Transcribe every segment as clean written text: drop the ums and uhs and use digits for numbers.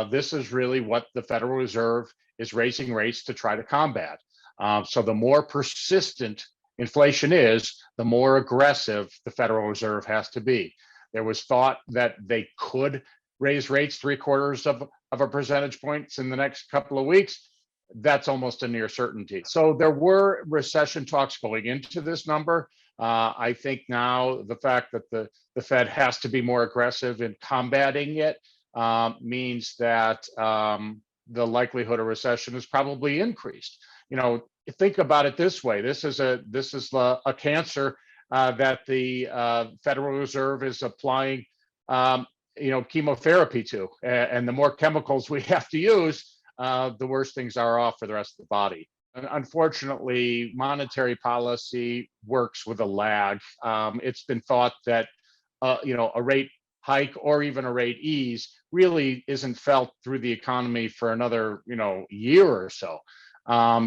This is really what the Federal Reserve is raising rates to try to combat. So the more persistent inflation is, the more aggressive the Federal Reserve has to be. There was thought that they could raise rates 3/4 of a percentage points in the next couple of weeks. That's almost a near certainty. So there were recession talks going into this number. I think now the fact that the Fed has to be more aggressive in combating it means that the likelihood of recession is probably increased. Think about it this way: this is a cancer that the Federal Reserve is applying, chemotherapy to, and the more chemicals we have to use, the worse things are off for the rest of the body. And unfortunately, monetary policy works with a lag. It's been thought that a rate hike or even a rate ease really isn't felt through the economy for another year or so.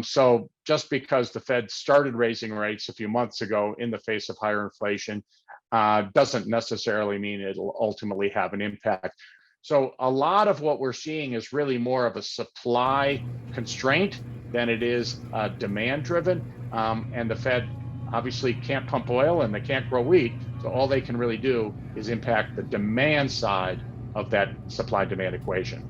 So just because the Fed started raising rates a few months ago in the face of higher inflation doesn't necessarily mean it'll ultimately have an impact. So a lot of what we're seeing is really more of a supply constraint than it is demand driven. And the Fed obviously can't pump oil and they can't grow wheat. So all they can really do is impact the demand side of that supply demand equation.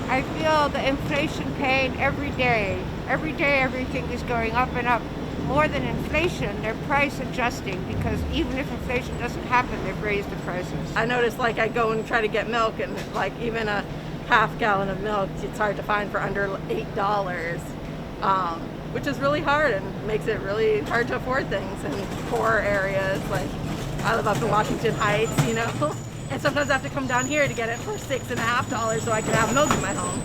I feel the inflation pain every day. Every day, everything is going up and up. More than inflation, they're price adjusting, because even if inflation doesn't happen, they've raised the prices. I notice, I go and try to get milk, and even a half gallon of milk, it's hard to find for under $8, which is really hard and makes it really hard to afford things in poor areas. I live up in Washington Heights, and sometimes I have to come down here to get it for $6.50 so I can have milk in my home.